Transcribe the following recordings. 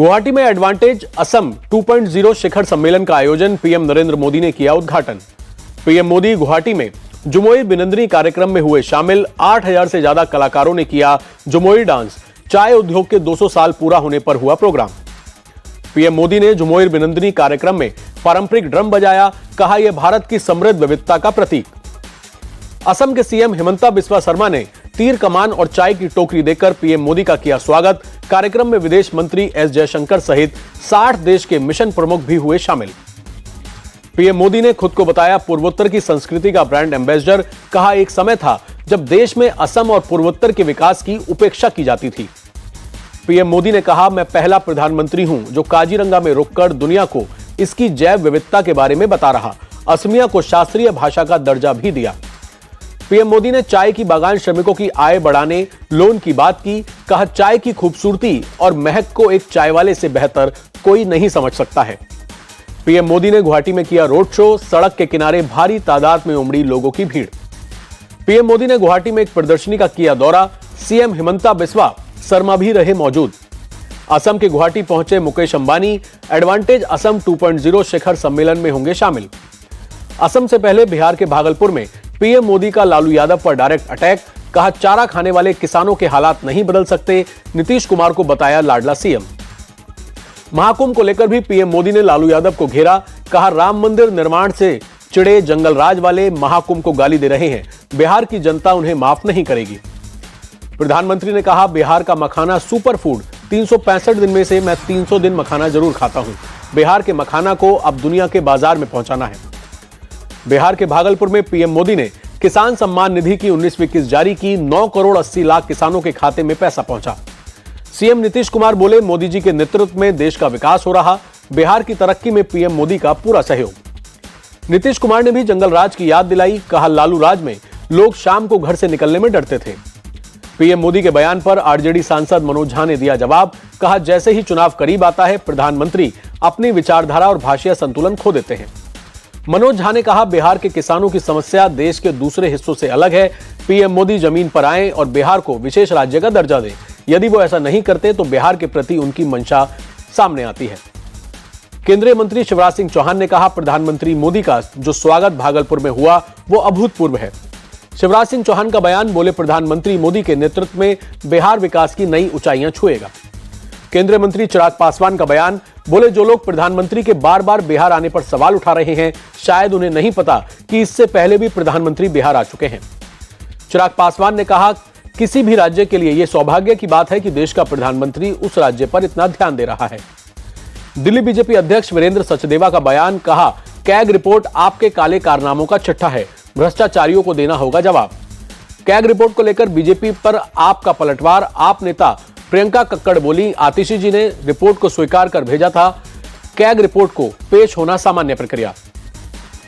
गुवाहाटी में एडवांटेज असम 2.0 शिखर सम्मेलन का आयोजन पीएम नरेंद्र मोदी ने किया उद्घाटन। पीएम मोदी गुवाहाटी में जुमोई बिनंदनी कार्यक्रम में हुए शामिल। 8000 से ज्यादा कलाकारों ने किया जुमोई डांस। चाय उद्योग के 200 साल पूरा होने पर हुआ प्रोग्राम। पीएम मोदी ने जुमोई बिनंदनी कार्यक्रम में पारंपरिक ड्रम बजाया। कहा यह भारत की समृद्ध विविधता का प्रतीक। असम के सीएम हिमंता बिस्वा शर्मा ने तीर कमान और चाय की टोकरी देकर पीएम मोदी का किया स्वागत। कार्यक्रम में विदेश मंत्री एस जयशंकर सहित 60 देश के मिशन प्रमुख भी हुए शामिल। पीएम मोदी ने खुद को बताया पूर्वोत्तर की संस्कृति का ब्रांड एम्बेसडर। कहा एक समय था जब देश में असम और पूर्वोत्तर के विकास की उपेक्षा की जाती थी। पीएम मोदी ने कहा मैं पहला प्रधानमंत्री हूं जो काजीरंगा में रुककर दुनिया को इसकी जैव विविधता के बारे में बता रहा। असमिया को शास्त्रीय भाषा का दर्जा भी दिया। पीएम मोदी ने चाय की बागान श्रमिकों की आय बढ़ाने लोन की बात की। कहा चाय की खूबसूरती और महक को एक चाय वाले से बेहतर कोई नहीं समझ सकता है। पीएम मोदी ने गुवाहाटी में किया रोड शो। सड़क के किनारे भारी तादाद में उमड़ी लोगों की भीड़। पीएम मोदी ने गुवाहाटी में एक प्रदर्शनी का किया दौरा। सीएम हिमंता बिस्वा शर्मा भी रहे मौजूद। असम के गुवाहाटी पहुंचे मुकेश अंबानी। एडवांटेज असम 2.0 शिखर सम्मेलन में होंगे शामिल। असम से पहले बिहार के भागलपुर में पीएम मोदी का लालू यादव पर डायरेक्ट अटैक। कहा चारा खाने वाले किसानों के हालात नहीं बदल सकते। नीतीश कुमार को बताया लाडला सीएम। महाकुंभ को लेकर भी पीएम मोदी ने लालू यादव को घेरा। कहा राम मंदिर निर्माण से चिड़े जंगल राज वाले महाकुंभ को गाली दे रहे हैं। बिहार की जनता उन्हें माफ नहीं करेगी। प्रधानमंत्री ने कहा बिहार का मखाना सुपर फूड। 365 दिन में से मैं 300 दिन मखाना जरूर खाता हूं। बिहार के मखाना को अब दुनिया के बाजार में पहुंचाना है। बिहार के भागलपुर में पीएम मोदी ने किसान सम्मान निधि की 19वीं किस्त जारी की। 9 करोड़ 80 लाख किसानों के खाते में पैसा पहुंचा। सीएम नीतीश कुमार बोले मोदी जी के नेतृत्व में देश का विकास हो रहा। बिहार की तरक्की में पीएम मोदी का पूरा सहयोग। नीतीश कुमार ने भी जंगल राज की याद दिलाई। कहा लालू राज में लोग शाम को घर से निकलने में डरते थे। पीएम मोदी के बयान पर आरजेडी सांसद मनोज झा ने दिया जवाब। कहा जैसे ही चुनाव करीब आता है प्रधानमंत्री अपनी विचारधारा और भाषीय संतुलन खो देते हैं। मनोज झा ने कहा बिहार के किसानों की समस्या देश के दूसरे हिस्सों से अलग है। पीएम मोदी जमीन पर आए और बिहार को विशेष राज्य का दर्जा दें। यदि वो ऐसा नहीं करते तो बिहार के प्रति उनकी मंशा सामने आती है। केंद्रीय मंत्री शिवराज सिंह चौहान ने कहा प्रधानमंत्री मोदी का जो स्वागत भागलपुर में हुआ वो अभूतपूर्व है। शिवराज सिंह चौहान का बयान। बोले प्रधानमंत्री मोदी के नेतृत्व में बिहार विकास की नई ऊंचाइयां छुएगा। केंद्रीय मंत्री चिराग पासवान का बयान। बोले जो लोग प्रधानमंत्री के बार बार बिहार आने पर सवाल उठा रहे हैं शायद उन्हें नहीं पता कि इससे पहले भी प्रधानमंत्री बिहार आ चुके हैं। चिराग पासवान ने कहा किसी भी राज्य के लिए यह सौभाग्य की बात है कि देश का प्रधानमंत्री उस राज्य पर इतना ध्यान दे रहा है। दिल्ली बीजेपी अध्यक्ष वीरेंद्र सचदेवा का बयान। कहा कैग रिपोर्ट आपके काले कारनामों का चिट्ठा है। भ्रष्टाचारियों को देना होगा जवाब। कैग रिपोर्ट को लेकर बीजेपी पर आपका पलटवार। आप नेता प्रियंका कक्कड़ बोली आतिशी जी ने रिपोर्ट को स्वीकार कर भेजा था। कैग रिपोर्ट को पेश होना सामान्य प्रक्रिया।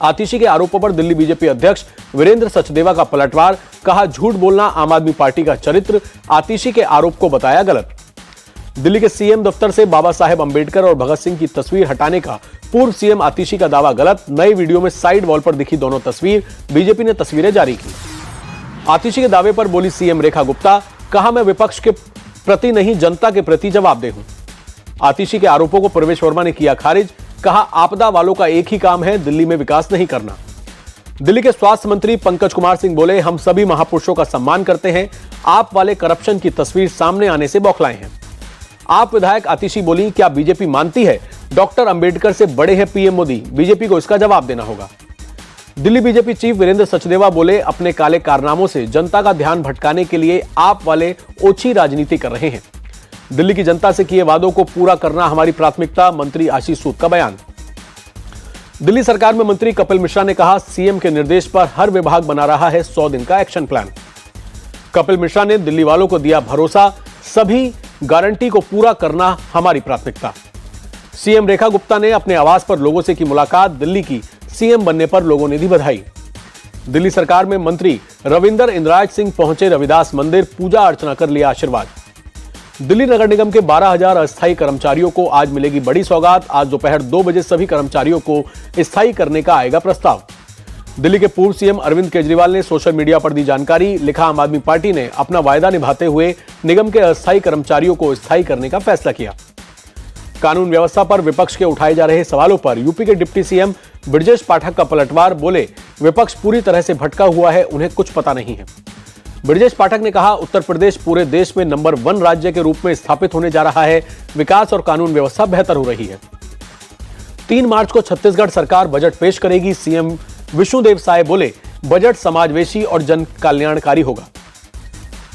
आतिशी के आरोपों पर दिल्ली बीजेपी अध्यक्ष वीरेंद्र सचदेवा का पलटवार। कहा झूठ बोलना आम आदमी पार्टी का चरित्र। आतिशी के आरोप को बताया गलत। दिल्ली के सीएम दफ्तर से बाबा साहेब अंबेडकर और भगत सिंह की तस्वीर हटाने का पूर्व सीएम आतिशी का दावा गलत। नए वीडियो में साइड वॉल पर दिखी दोनों तस्वीर। बीजेपी ने तस्वीरें जारी की। आतिशी के दावे पर बोली सीएम रेखा गुप्ता। कहा मैं विपक्ष के प्रति नहीं जनता के प्रति जवाबदेह हूं। आतिशी के आरोपों को प्रवेश वर्मा ने किया खारिज। कहा आपदा वालों का एक ही काम है दिल्ली में विकास नहीं करना। दिल्ली के स्वास्थ्य मंत्री पंकज कुमार सिंह बोले हम सभी महापुरुषों का सम्मान करते हैं। आप वाले करप्शन की तस्वीर सामने आने से बौखलाए हैं। आप विधायक आतिशी बोली क्या बीजेपी मानती है डॉक्टर अंबेडकर से बड़े हैं पीएम मोदी। बीजेपी को इसका जवाब देना होगा। दिल्ली बीजेपी चीफ वीरेंद्र सचदेवा बोले अपने काले कारनामों से जनता का ध्यान भटकाने के लिए आप वाले ओछी राजनीति कर रहे हैं। दिल्ली की जनता से किए वादों को पूरा करना हमारी प्राथमिकता। मंत्री आशीष सूद का बयान। दिल्ली सरकार में मंत्री कपिल मिश्रा ने कहा सीएम के निर्देश पर हर विभाग बना रहा है 100 दिन का एक्शन प्लान। कपिल मिश्रा ने दिल्ली वालों को दिया भरोसा। सभी गारंटी को पूरा करना हमारी प्राथमिकता। सीएम रेखा गुप्ता ने अपने आवास पर लोगों से की मुलाकात। दिल्ली की सीएम बनने पर लोगों ने दी बधाई। दिल्ली सरकार में मंत्री रविंदर इंद्राज सिंह पहुंचे रविदास मंदिर। पूजा अर्चना कर लिया आशीर्वाद। दिल्ली नगर निगम के 12,000 अस्थायी कर्मचारियों को आज मिलेगी बड़ी सौगात। आज दोपहर 2 बजे सभी कर्मचारियों को स्थायी करने का आएगा प्रस्ताव। दिल्ली के पूर्व सीएम अरविंद केजरीवाल ने सोशल मीडिया पर दी जानकारी। लिखा आम आदमी पार्टी ने अपना वायदा निभाते हुए निगम के अस्थायी कर्मचारियों को स्थायी करने का फैसला किया। कानून व्यवस्था पर विपक्ष के उठाए जा रहे सवालों पर यूपी के डिप्टी सीएम ब्रजेश पाठक का पलटवार, बोले विपक्ष पूरी तरह से भटका हुआ है, उन्हें कुछ पता नहीं है। ब्रजेश पाठक ने कहा, उत्तर प्रदेश पूरे देश में नंबर 1 राज्य के रूप में स्थापित होने जा रहा है। विकास और कानून व्यवस्था बेहतर हो रही है। 3 मार्च को छत्तीसगढ़ सरकार बजट पेश करेगी। सीएम विष्णुदेव साय बोले बजट समावेशी और जन कल्याणकारी होगा।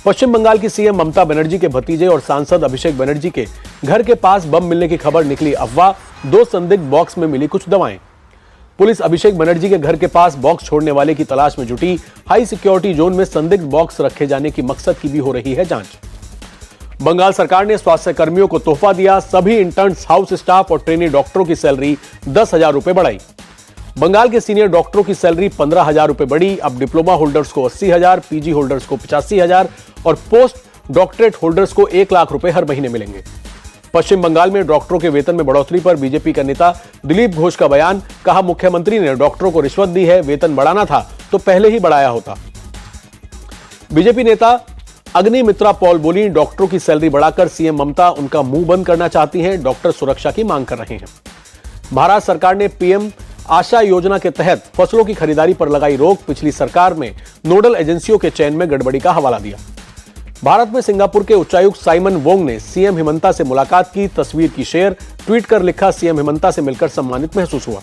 पश्चिम बंगाल की सीएम ममता बनर्जी के भतीजे और सांसद अभिषेक बनर्जी के घर के पास बम मिलने की खबर निकली अफवाह। 2 संदिग्ध बॉक्स में मिली कुछ दवाएं। पुलिस अभिषेक बनर्जी के घर के पास बॉक्स छोड़ने वाले की तलाश में जुटी। हाई सिक्योरिटी जोन में संदिग्ध बॉक्स रखे जाने की मकसद की भी हो रही है जांच। बंगाल सरकार ने स्वास्थ्य कर्मियों को तोहफा दिया। सभी इंटर्न्स, हाउस स्टाफ और ट्रेनी डॉक्टरों की सैलरी 10,000 रुपए बढ़ाई। बंगाल के सीनियर डॉक्टरों की सैलरी 15,000 रुपए बढ़ी। अब डिप्लोमा होल्डर्स को 80,000, पीजी होल्डर्स को 85,000 और पोस्ट डॉक्टरेट होल्डर्स को 1 लाख रुपए हर महीने मिलेंगे। पश्चिम बंगाल में डॉक्टरों के वेतन में बढ़ोतरी पर बीजेपी का नेता दिलीप घोष का बयान, कहा मुख्यमंत्री ने डॉक्टरों को रिश्वत दी है, वेतन बढ़ाना था तो पहले ही बढ़ाया होता। बीजेपी नेता अग्निमित्रा पॉल बोली, डॉक्टरों की सैलरी बढ़ाकर सीएम ममता उनका मुंह बंद करना चाहती हैं। डॉक्टर सुरक्षा की मांग कर रहे हैं। महाराष्ट्र सरकार ने पीएम आशा योजना के तहत फसलों की खरीदारी पर लगाई रोक। पिछली सरकार में नोडल एजेंसियों के चयन में गड़बड़ी का हवाला दिया। भारत में सिंगापुर के उच्चायुक्त साइमन वोंग ने सीएम हिमंता से मुलाकात की। तस्वीर की शेयर, ट्वीट कर लिखा, सीएम हिमंता से मिलकर सम्मानित महसूस हुआ।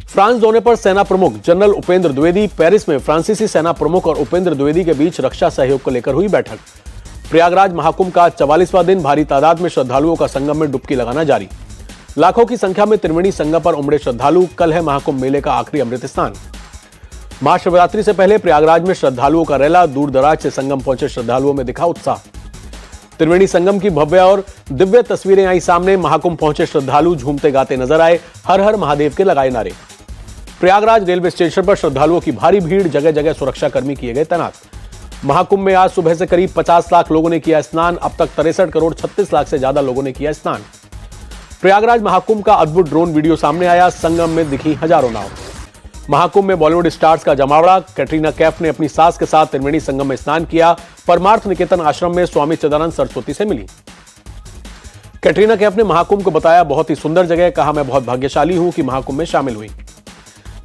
फ्रांस दौरे पर सेना प्रमुख जनरल उपेंद्र द्विवेदी। पेरिस में फ्रांसीसी सेना प्रमुख और उपेंद्र द्विवेदी के बीच रक्षा सहयोग को लेकर हुई बैठक। प्रयागराज महाकुंभ का 44वां दिन, भारी तादाद में श्रद्धालुओं का संगम में डुबकी लगाना जारी। लाखों की संख्या में त्रिवेणी संगम पर उमड़े श्रद्धालु। कल है महाकुंभ मेले का आखिरी अमृत स्नान। महाशिवरात्रि से पहले प्रयागराज में श्रद्धालुओं का रैला। दूर दराज से संगम पहुंचे श्रद्धालुओं में दिखा उत्साह। त्रिवेणी संगम की भव्य और दिव्य तस्वीरें आई सामने। महाकुंभ पहुंचे श्रद्धालु झूमते गाते नजर आए। हर हर महादेव के लगाए नारे। प्रयागराज रेलवे स्टेशन पर श्रद्धालुओं की भारी भीड़, जगह जगह सुरक्षा कर्मी किए गए तैनात। महाकुंभ में आज सुबह से करीब 50 लाख लोगों ने किया स्नान। अब तक 63 करोड़ 36 लाख से ज्यादा लोगों ने किया स्नान। प्रयागराज महाकुंभ का अद्भुत ड्रोन वीडियो सामने आया। संगम में दिखी हजारों नाव। महाकुंभ में बॉलीवुड स्टार्स का जमावड़ा। कैटरीना कैफ ने अपनी सास के साथ त्रिवेणी संगम में स्नान किया। परमार्थ निकेतन आश्रम में स्वामी चिदानंद सरस्वती से मिली। कैटरीना कैफ ने महाकुंभ को बताया बहुत ही सुंदर जगह। कहा मैं बहुत भाग्यशाली हूं कि महाकुंभ में शामिल हुई।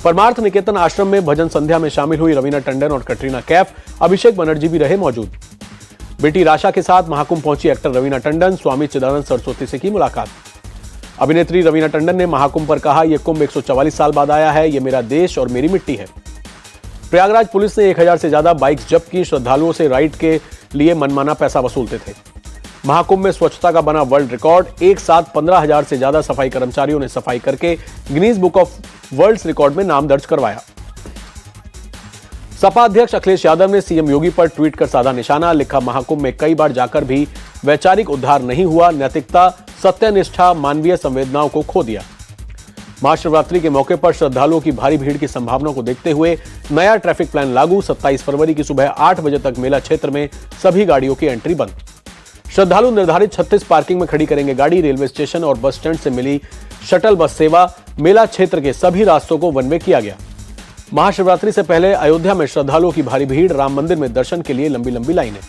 परमार्थ निकेतन आश्रम में भजन संध्या में शामिल हुई रवीना टंडन और कैटरीना कैफ। अभिषेक बनर्जी भी रहे मौजूद। बेटी राशा के साथ महाकुंभ पहुंची एक्टर रवीना टंडन। स्वामी चिदानंद सरस्वती से की मुलाकात। अभिनेत्री रवीना टंडन ने महाकुंभ पर कहा, यह कुंभ 144 साल बाद आया है। यह मेरा देश और मेरी मिट्टी है। प्रयागराज पुलिस ने 1000 से ज्यादा बाइक्स जब्त की। श्रद्धालुओं से राइड के लिए मनमाना पैसा वसूलते थे। महाकुंभ में स्वच्छता का बना वर्ल्ड रिकॉर्ड। एक साथ 15,000 से ज्यादा सफाई कर्मचारियों ने सफाई करके Guinness book of world record में नाम दर्ज करवाया। सपा अध्यक्ष अखिलेश यादव ने सीएम योगी पर ट्वीट कर साधा निशाना। लिखा, महाकुंभ में कई बार जाकर भी वैचारिक उद्धार नहीं हुआ। नैतिकता, सत्यनिष्ठा, मानवीय संवेदनाओं को खो दिया। महाशिवरात्रि के मौके पर श्रद्धालुओं की भारी भीड़ की संभावना को देखते हुए नया ट्रैफिक प्लान लागू। 27 फरवरी की सुबह 8 बजे तक मेला क्षेत्र में सभी गाड़ियों की एंट्री बंद। श्रद्धालु निर्धारित 36 पार्किंग में खड़ी करेंगे गाड़ी। रेलवे स्टेशन और बस स्टैंड से मिली शटल बस सेवा। मेला क्षेत्र के सभी रास्तों को वन वे किया गया। महाशिवरात्रि से पहले अयोध्या में श्रद्धालुओं की भारी भीड़। राम मंदिर में दर्शन के लिए लंबी लंबी लाइनें।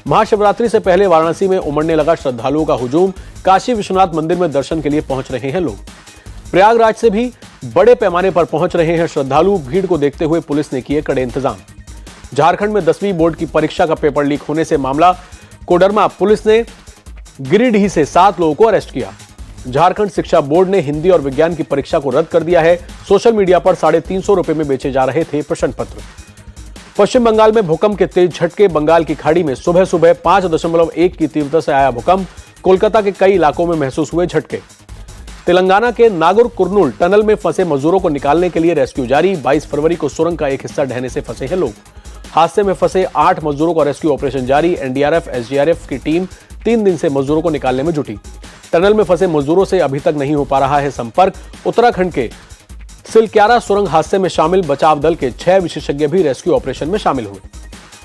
महाशिवरात्रि से पहले वाराणसी में उमड़ने लगा श्रद्धालुओं का हुजूम। काशी विश्वनाथ मंदिर में दर्शन के लिए पहुंच रहे हैं लोग। प्रयागराज से भी बड़े पैमाने पर पहुंच रहे हैं श्रद्धालु। भीड़ को देखते हुए पुलिस ने किए कड़े इंतजाम। झारखंड में 10वीं बोर्ड की परीक्षा का पेपर लीक होने से मामला कोडरमा। पुलिस ने गिरिडीह से 7 लोगों को अरेस्ट किया। झारखंड शिक्षा बोर्ड ने हिंदी और विज्ञान की परीक्षा को रद्द कर दिया है। सोशल मीडिया पर 350 रुपए में बेचे जा रहे थे प्रश्न पत्र। पश्चिम बंगाल में भूकंप के तेज झटके। बंगाल की खाड़ी में सुबह सुबह 5.1 की तीव्रता से आया भूकंप। कोलकाता के कई इलाकों में महसूस हुए झटके। तेलंगाना के नागुर कुर्नूल टनल में फंसे मजदूरों को निकालने के लिए रेस्क्यू जारी। 22 फरवरी को सुरंग का एक हिस्सा ढहने से फंसे हैं लोग। हादसे में फंसे 8 मजदूरों का रेस्क्यू ऑपरेशन जारी। एनडीआरएफ, एसडीआरएफ की टीम 3 दिन से मजदूरों को निकालने में जुटी। टनल में फंसे मजदूरों से अभी तक नहीं हो पा रहा है संपर्क। उत्तराखंड के सिलक्यारा सुरंग हादसे में शामिल बचाव दल के 6 विशेषज्ञ भी रेस्क्यू ऑपरेशन में शामिल हुए।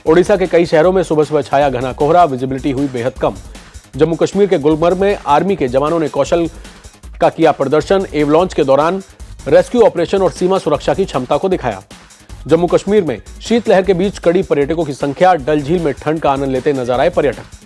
ओडिशा के कई शहरों में सुबह सुबह छाया घना कोहरा। विजिबिलिटी हुई बेहद कम। जम्मू कश्मीर के गुलमर्ग में आर्मी के जवानों ने कौशल का किया प्रदर्शन। एवलॉन्च के दौरान रेस्क्यू ऑपरेशन और सीमा सुरक्षा की क्षमता को दिखाया। जम्मू कश्मीर में शीतलहर के बीच कड़ी पर्यटकों की संख्या। डल झील में ठंड का आनंद लेते नजर आए पर्यटक।